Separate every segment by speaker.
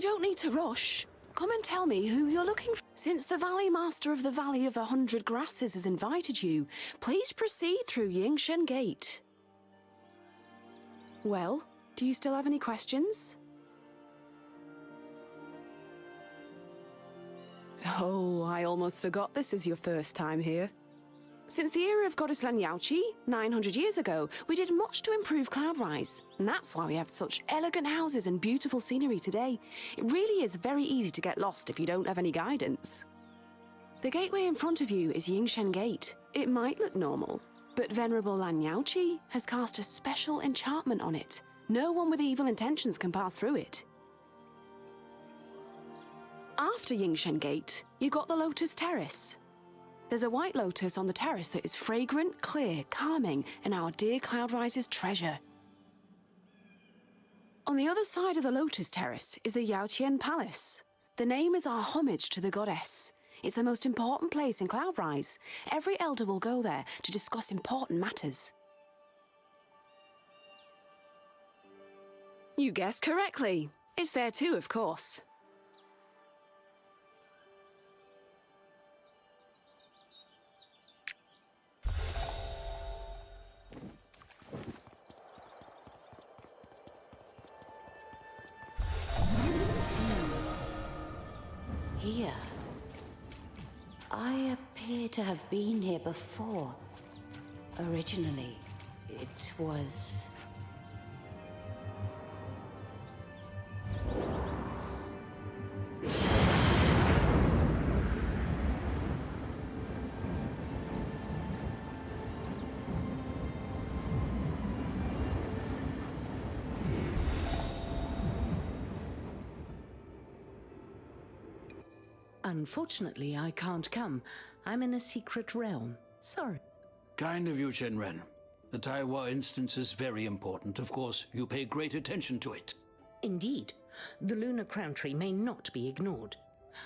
Speaker 1: don't need to rush. Come and tell me who you're looking for. Since the Valley Master of the Valley of 100 Grasses has invited you, please proceed through Yingshen Gate. Well, do you still have any questions? Oh, I almost forgot this is your first time here. Since the era of Goddess Lan Yaoqi, 900 years ago, we did much to improve Cloudrise, and that's why we have such elegant houses and beautiful scenery today. It really is very easy to get lost if you don't have any guidance. The gateway in front of you is Yingshen Gate. It might look normal, but Venerable Lan Yaoqi has cast a special enchantment on it. No one with evil intentions can pass through it. After Yingshen Gate, you got the Lotus Terrace. There's a white lotus on the terrace that is fragrant, clear, calming, and our dear Cloudrise's treasure. On the other side of the Lotus Terrace is the Yautian Palace. The name is our homage to the goddess. It's the most important place in Cloudrise. Every elder will go there to discuss important matters. You guessed correctly. It's there too, of course.
Speaker 2: Here. I appear to have been here before. Originally, it was...
Speaker 3: Unfortunately, I can't come. I'm in a secret realm. Sorry.
Speaker 4: Kind of you, Shenren. The Taiwa instance is very important. Of course, you pay great attention to it.
Speaker 3: Indeed. The lunar crown tree may not be ignored.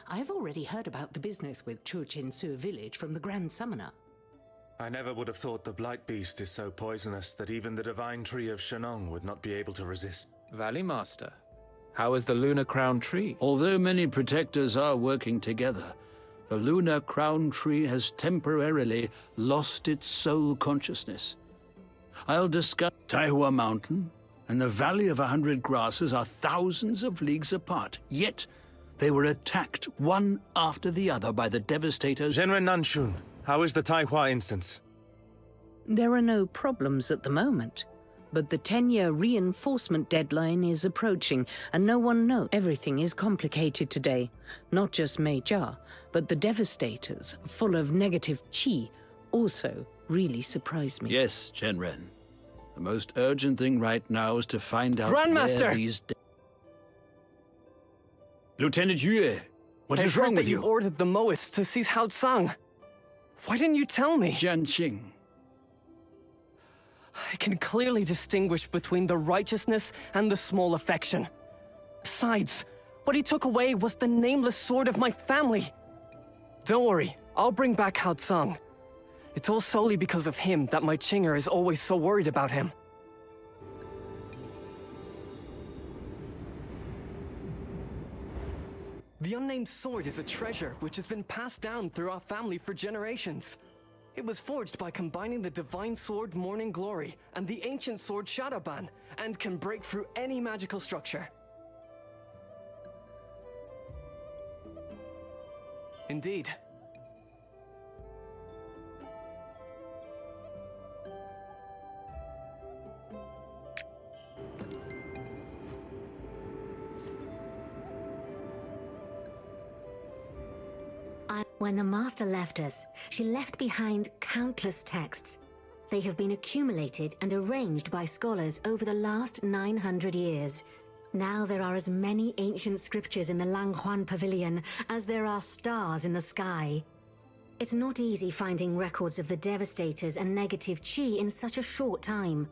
Speaker 3: I've already heard about the business with Chu-Chin-Su village from the Grand Summoner.
Speaker 5: I never would have thought the Blight Beast is so poisonous that even the Divine Tree of Shenong would not be able to resist.
Speaker 6: Valley Master, how is the lunar crown tree?
Speaker 4: Although many protectors are working together, the lunar crown tree has temporarily lost its soul consciousness. I'll discuss Taihua Mountain and the Valley of 100 Grasses are thousands of leagues apart, yet they were attacked one after the other by the devastators.
Speaker 5: Zhenren Nanshun, how is the Taihua instance?
Speaker 3: There are no problems at the moment, but the 10-year reinforcement deadline is approaching, and no one knows. Everything is complicated today. Not just Mei Jia, but the devastators, full of negative qi, also really surprise me.
Speaker 4: Yes, Shenren. The most urgent thing right now is to find out
Speaker 7: Grandmaster!
Speaker 4: where these... Lieutenant Yue, what is wrong with you?
Speaker 7: I've heard that you've ordered the Moists to seize Hao Tsang. Why didn't you tell me?
Speaker 4: Jianqing.
Speaker 7: I can clearly distinguish between the righteousness and the small affection. Besides, what he took away was the nameless sword of my family. Don't worry, I'll bring back Hao Tsang. It's all solely because of him that my Chinger is always so worried about him. The Unnamed Sword is a treasure which has been passed down through our family for generations. It was forged by combining the Divine Sword Morning Glory and the Ancient Sword Shadowban, and can break through any magical structure. Indeed.
Speaker 8: When the Master left us, she left behind countless texts. They have been accumulated and arranged by scholars over the last 900 years. Now there are as many ancient scriptures in the Langhuan Pavilion as there are stars in the sky. It's not easy finding records of the devastators and negative qi in such a short time.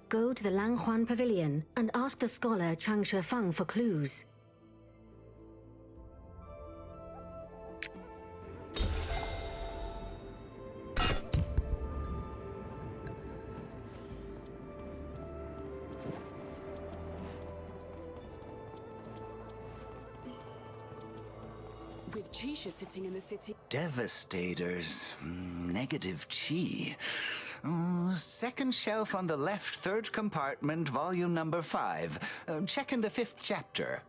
Speaker 8: Go to the Langhuan Pavilion and ask the scholar Chang Shuefeng for clues.
Speaker 1: With Chisha sitting in the city.
Speaker 9: Devastators. Negative chi. Second shelf on the left, third compartment, volume number 5. Check in the 5th chapter.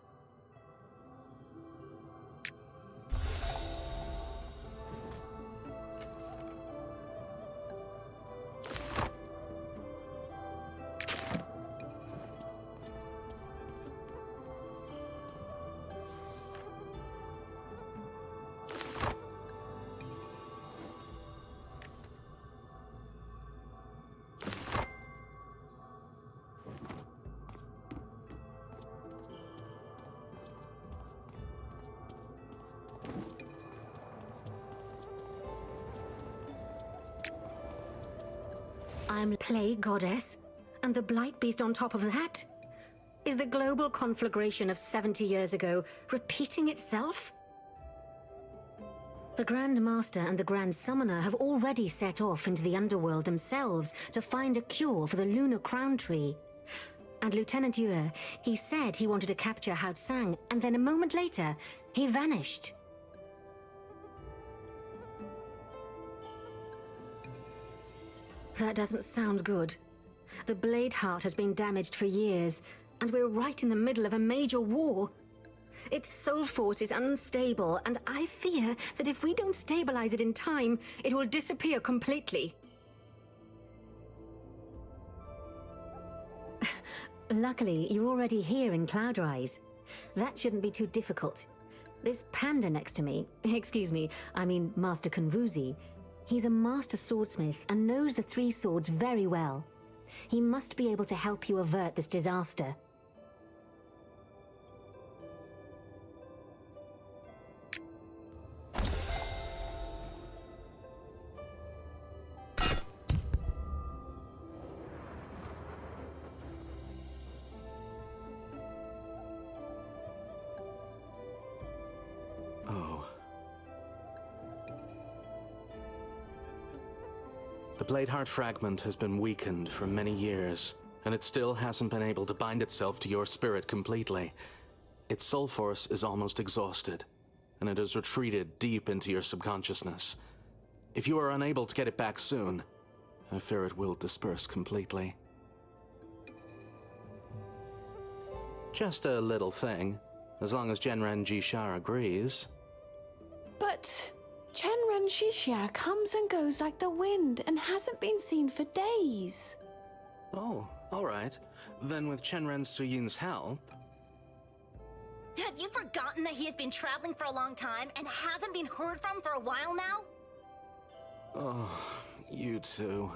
Speaker 8: I'm Plague Goddess, and the Blight Beast on top of that? Is the global conflagration of 70 years ago repeating itself? The Grand Master and the Grand Summoner have already set off into the underworld themselves to find a cure for the lunar crown tree. And Lieutenant Yue, he said he wanted to capture Hao Tsang, and then a moment later, he vanished. That doesn't sound good. The Blade Heart has been damaged for years, and we're right in the middle of a major war. Its soul force is unstable, and I fear that if we don't stabilize it in time, it will disappear completely. Luckily, you're already here in Cloudrise. That shouldn't be too difficult. This panda next to me, excuse me, I mean Master Konvuzi, he's a master swordsmith and knows the 3 swords very well. He must be able to help you avert this disaster.
Speaker 5: The Bladeheart fragment has been weakened for many years, and it still hasn't been able to bind itself to your spirit completely. Its soul force is almost exhausted, and it has retreated deep into your subconsciousness. If you are unable to get it back soon, I fear it will disperse completely. Just a little thing, as long as Genren Jishar agrees.
Speaker 1: But Chenren Shishia comes and goes like the wind and hasn't been seen for days.
Speaker 5: Oh, all right. Then with Chenren Suyin's help...
Speaker 10: Have you forgotten that he has been traveling for a long time and hasn't been heard from for a while now?
Speaker 5: Oh, you two.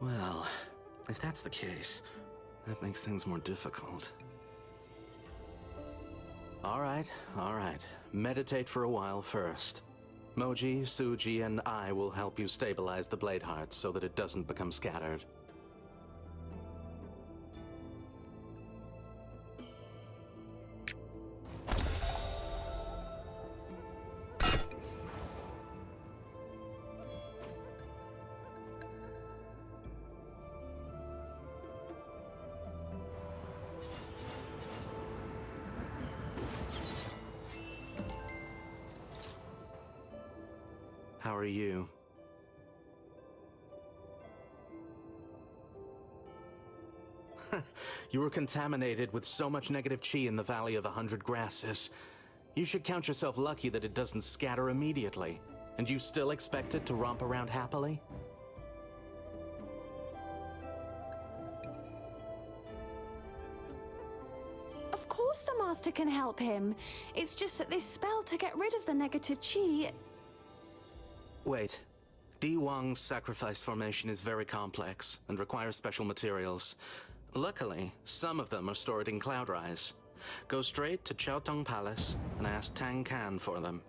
Speaker 5: Well, if that's the case, that makes things more difficult. All right. Meditate for a while first. Moji, Suji, and I will help you stabilize the Bladeheart so that it doesn't become scattered. How are you? You were contaminated with so much negative chi in the Valley of 100 Grasses. You should count yourself lucky that it doesn't scatter immediately. And you still expect it to romp around happily?
Speaker 1: Of course the Master can help him. It's just that this spell to get rid of the negative chi...
Speaker 5: Wait. Di Wang's sacrifice formation is very complex and requires special materials. Luckily, some of them are stored in Cloudrise. Go straight to Yautian Palace and ask Tang Kan for them.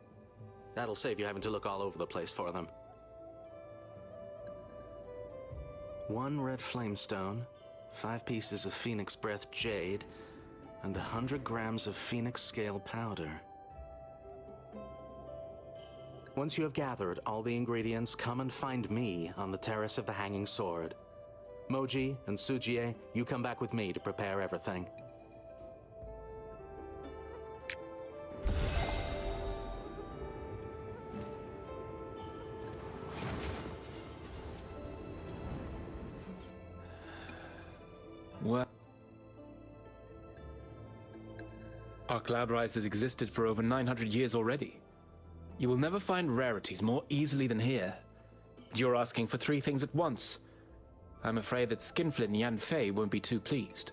Speaker 5: That'll save you having to look all over the place for them. 1 red flamestone, 5 pieces of Phoenix Breath Jade, and 100 grams of Phoenix Scale Powder. Once you have gathered all the ingredients, come and find me on the Terrace of the Hanging Sword. Moji and Sujie, you come back with me to prepare everything.
Speaker 6: Our cloud rise has existed for over 900 years already. You will never find rarities more easily than here. You're asking for 3 things at once. I'm afraid that Skinflint and Yan Fei won't be too pleased.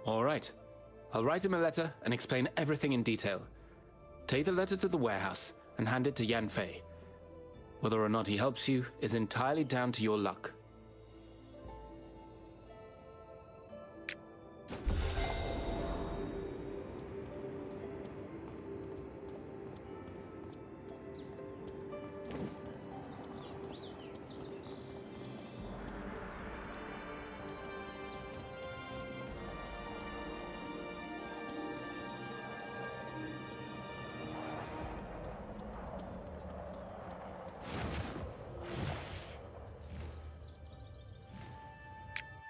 Speaker 6: All right. I'll write him a letter and explain everything in detail. Take the letter to the warehouse and hand it to Yan Fei. Whether or not he helps you is entirely down to your luck.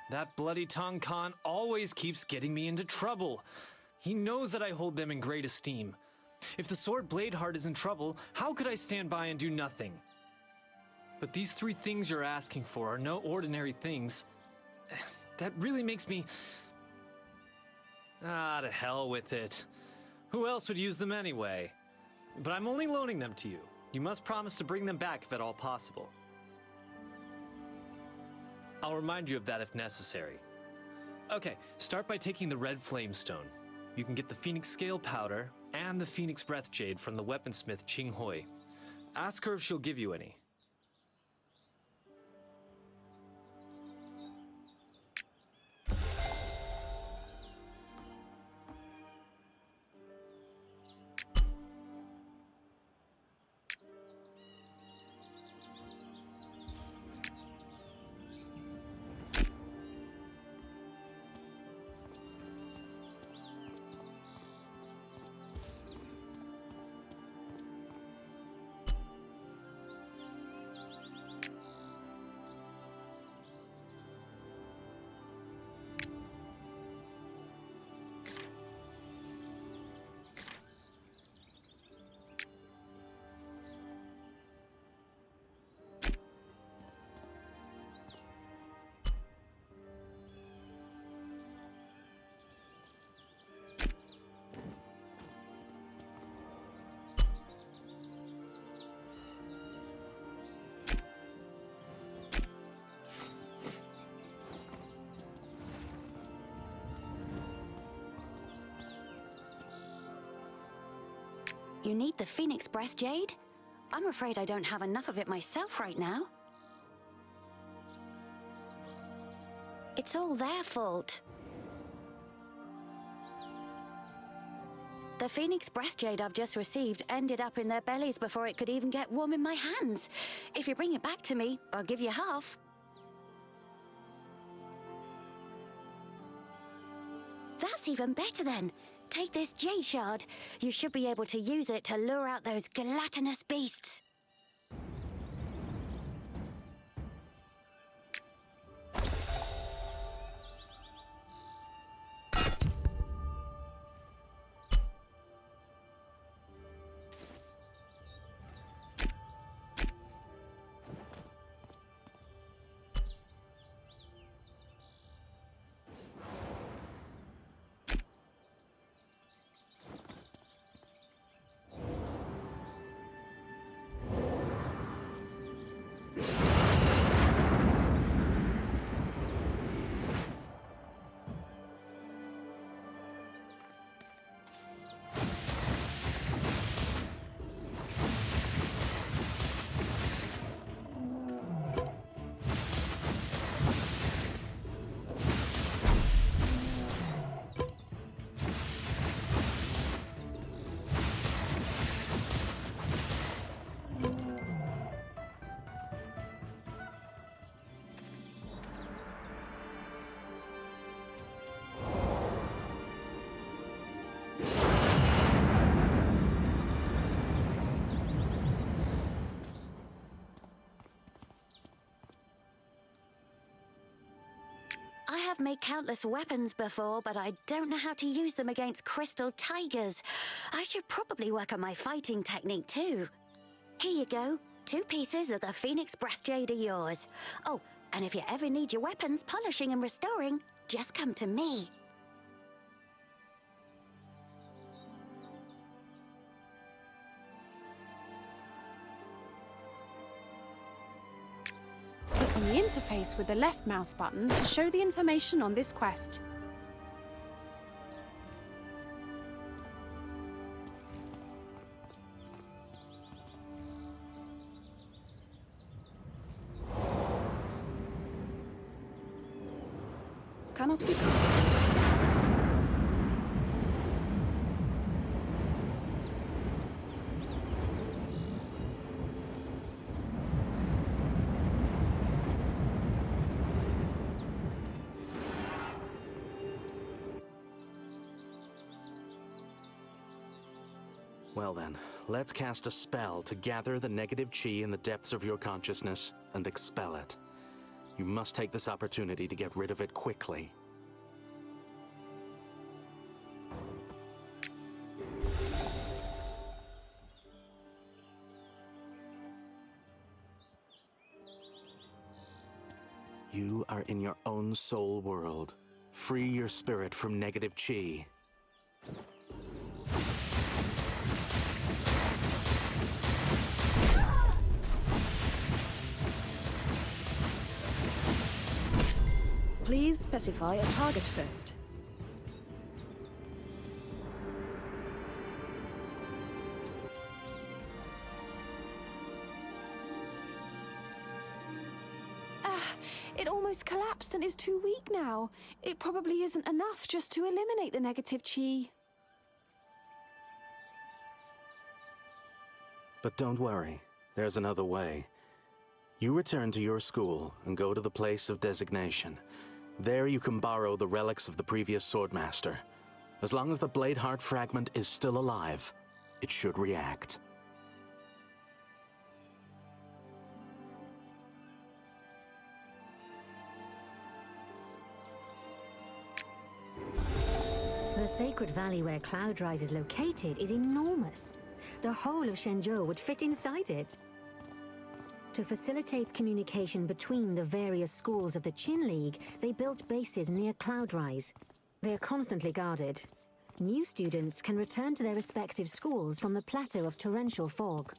Speaker 11: That bloody Tong Khan always keeps getting me into trouble. He knows that I hold them in great esteem. If the sword Bladeheart is in trouble, how could I stand by and do nothing? But these 3 things you're asking for are no ordinary things. That really makes me... Ah, to hell with it. Who else would use them anyway? But I'm only loaning them to you. You must promise to bring them back if at all possible. I'll remind you of that if necessary. Okay, start by taking the red flamestone. You can get the Phoenix Scale Powder and the Phoenix Breath Jade from the weaponsmith Ching Hui. Ask her if she'll give you any.
Speaker 2: You need the Phoenix Breath Jade? I'm afraid I don't have enough of it myself right now. It's all their fault. The Phoenix Breath Jade I've just received ended up in their bellies before it could even get warm in my hands. If you bring it back to me, I'll give you half. That's even better then. Take this Jade Shard. You should be able to use it to lure out those gelatinous beasts. I have made countless weapons before, but I don't know how to use them against crystal tigers. I should probably work on my fighting technique too. Here you go. 2 pieces of the Phoenix Breath Jade are yours. Oh, and if you ever need your weapons polishing and restoring, just come to me.
Speaker 1: on the interface with the left mouse button to show the information on this quest. Cannot be crossed.
Speaker 5: Well then, let's cast a spell to gather the negative chi in the depths of your consciousness and expel it. You must take this opportunity to get rid of it quickly. You are in your own soul world. Free your spirit from negative chi.
Speaker 1: Please specify a target first. It almost collapsed and is too weak now. It probably isn't enough just to eliminate the negative chi.
Speaker 5: But don't worry, there's another way. You return to your school and go to the place of designation. There you can borrow the relics of the previous Swordmaster. As long as the blade heart fragment is still alive, it should react.
Speaker 8: The sacred valley where Cloudrise is located is enormous. The whole of Shenzhou would fit inside it. To facilitate communication between the various schools of the Qin League, they built bases near Cloudrise. They are constantly guarded. New students can return to their respective schools from the plateau of torrential fog.